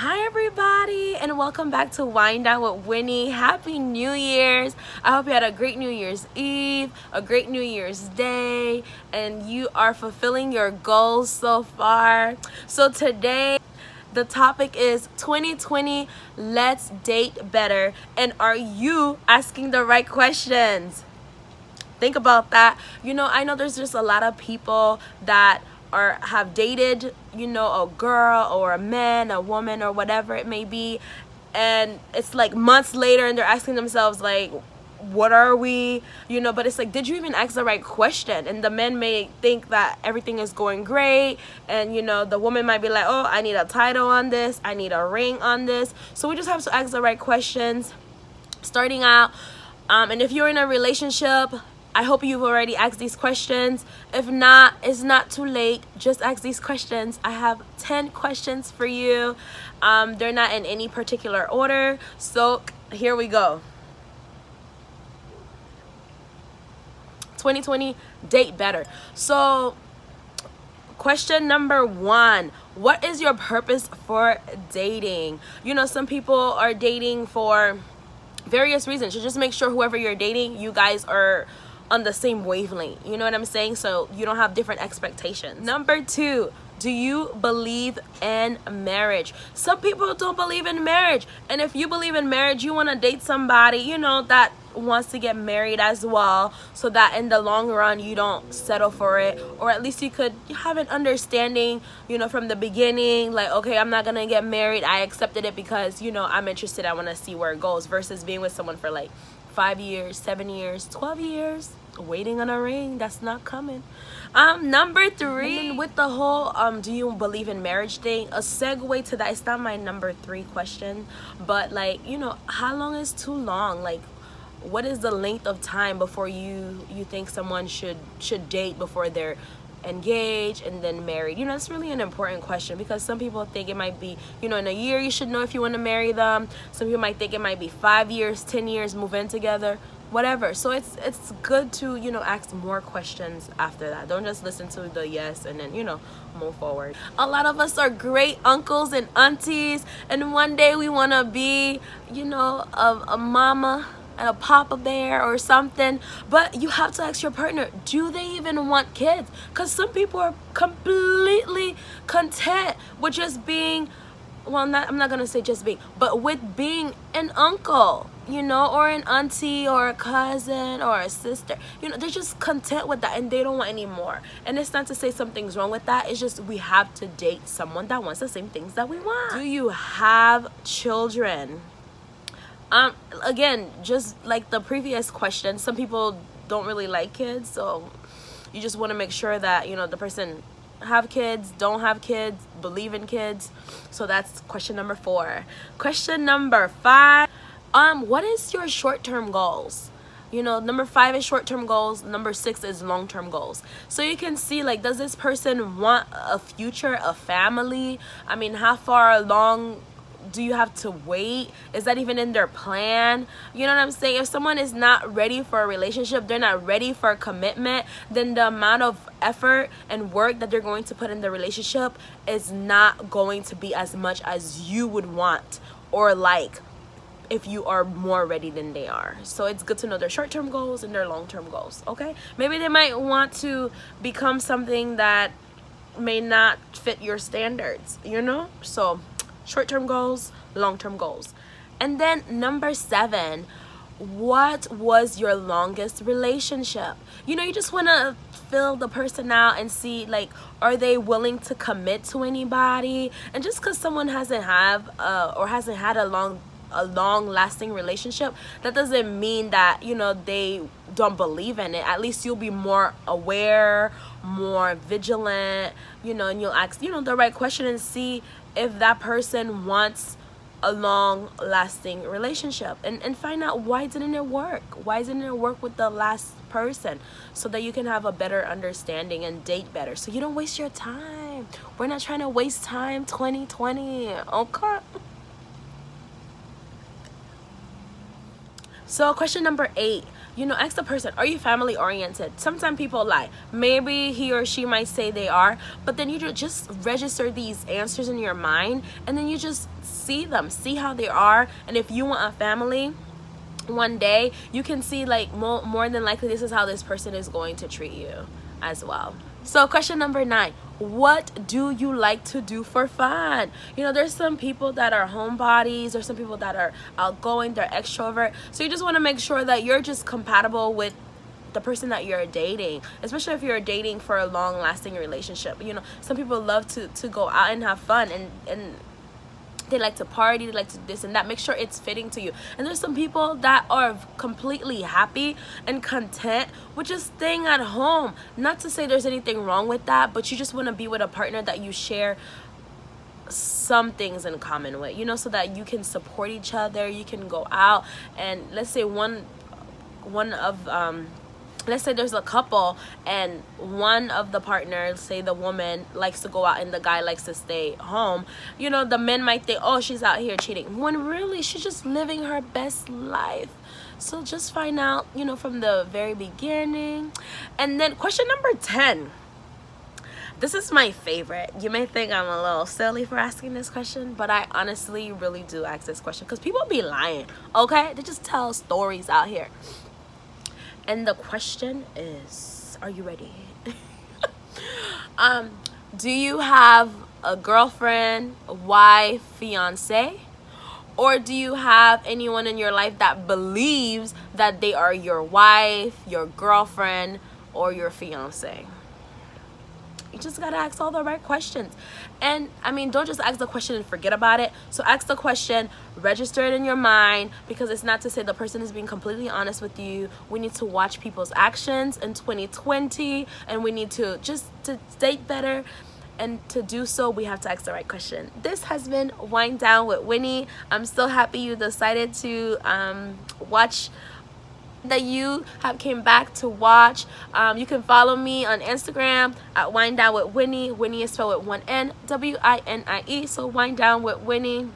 Hi everybody, and welcome back to Wind Down with Winnie. Happy New Year's. I hope you had a great New Year's Eve, a great New Year's Day, and you are fulfilling your goals so far. So today the topic is 2020, let's date better. And are you asking the right questions? Think about that. I know there's just a lot of people that have dated, a girl or a man, a woman, or whatever it may be, and it's like months later and they're asking themselves like, what are we, but it's like, did you even ask the right question? And the men may think that everything is going great, and the woman might be like, oh, I need a title on this, I need a ring on this. So we just have to ask the right questions starting out. And if you're in a relationship, I hope you've already asked these questions. If not, it's not too late. Just ask these questions. I have 10 questions for you. They're not in any particular order. So here we go. 2020, date better. So question number 1, what is your purpose for dating? Some people are dating for various reasons. So just make sure whoever you're dating, you guys are on the same wavelength, you know what I'm saying? So you don't have different expectations. Number 2, do you believe in marriage? Some people don't believe in marriage, and if you believe in marriage, you want to date somebody that wants to get married as well, so that in the long run you don't settle for it, or at least you could have an understanding from the beginning, like, okay, I'm not gonna get married, I accepted it because I'm interested, I want to see where it goes, versus being with someone for like 5 years, 7 years, 12 years waiting on a ring that's not coming. Number 3, with the whole do you believe in marriage thing, a segue to that, it's not my number 3 question, but like, how long is too long? Like, what is the length of time before you think someone should date before they're engaged and then married? It's really an important question, because some people think it might be in a year you should know if you want to marry them. Some people might think it might be 5 years, 10 years, move in together, whatever. So it's good to ask more questions after that. Don't just listen to the yes and then move forward. A lot of us are great uncles and aunties, and one day we want to be a mama and a papa bear or something, but you have to ask your partner, do they even want kids? Because some people are completely content with just being, I'm not gonna say just being, but with being an uncle, or an auntie or a cousin or a sister. They're just content with that and they don't want any more. And it's not to say something's wrong with that, it's just we have to date someone that wants the same things that we want. Do you have children? Again, just like the previous question, some people don't really like kids, so you just want to make sure that the person have kids, don't have kids, believe in kids. So that's question number 4. Question number 5, what is your short-term goals? Number 5 is short-term goals, number 6 is long-term goals. So you can see, like, does this person want a future, a family? I mean, how far along do you have to wait? Is that even in their plan? You know what I'm saying? If someone is not ready for a relationship, they're not ready for a commitment, then the amount of effort and work that they're going to put in the relationship is not going to be as much as you would want or like if you are more ready than they are. So it's good to know their short-term goals and their long-term goals, okay? Maybe they might want to become something that may not fit your standards, So short-term goals, long-term goals. And then number 7, what was your longest relationship? You just want to fill the person out and see, like, are they willing to commit to anybody? And just because someone hasn't had a long-lasting relationship, that doesn't mean that they don't believe in it. At least you'll be more aware, more vigilant, and you'll ask the right question and see if that person wants a long-lasting relationship, and find out why didn't it work with the last person, so that you can have a better understanding and date better, so you don't waste your time. We're not trying to waste time. 2020, okay? So question number 8, you know, ask the person, are you family oriented? Sometimes people lie. Maybe he or she might say they are, but then you just register these answers in your mind, and then you just see them, see how they are. And if you want a family one day, you can see like more than likely this is how this person is going to treat you as well. So question number 9, what do you like to do for fun? You know, there's some people that are homebodies, or some people that are outgoing, they're extrovert. So you just want to make sure that you're just compatible with the person that you're dating, especially if you're dating for a long-lasting relationship. You know, some people love to go out and have fun, and they like to party, they like to this and that. Make sure it's fitting to you. And there's some people that are completely happy and content with just staying at home. Not to say there's anything wrong with that, but you just want to be with a partner that you share some things in common with, you know, so that you can support each other. You can go out, and let's say let's say there's a couple, and one of the partners, say the woman, likes to go out and the guy likes to stay home. You know, the men might think, oh, she's out here cheating, when really she's just living her best life. So just find out, you know, from the very beginning. And then question number 10. This is my favorite. You may think I'm a little silly for asking this question, but I honestly really do ask this question because people be lying, okay? They just tell stories out here. And the question is, are you ready? Do you have a girlfriend, wife, fiance? Or do you have anyone in your life that believes that they are your wife, your girlfriend, or your fiance? You just gotta ask all the right questions. And I mean, don't just ask the question and forget about it. So ask the question, register it in your mind, because it's not to say the person is being completely honest with you. We need to watch people's actions in 2020, and we need to just to date better. And to do so, we have to ask the right question. This has been Wine Down with Winie. I'm so happy you decided to watch, that you have came back to watch. You can follow me on Instagram at Wine Down with Winie. Winie is spelled with one N, W-I-N-I-E. So Wine Down with Winie.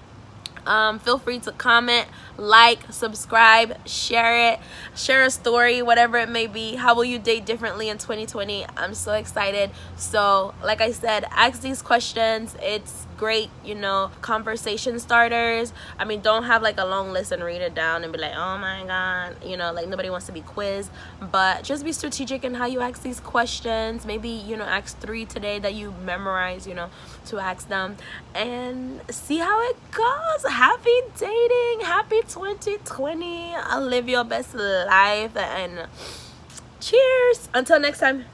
Feel free to comment, like, subscribe, share it, share a story, whatever it may be. How will you date differently in 2020? I'm so excited. So like I said, ask these questions. It's great, you know, conversation starters. I mean, don't have like a long list and read it down and be like, oh my god, you know, like nobody wants to be quizzed. But just be strategic in how you ask these questions. Maybe, you know, ask 3 today that you memorize, you know, to ask them, and see how it goes. Happy dating, happy 2020. Live your best life, and cheers until next time.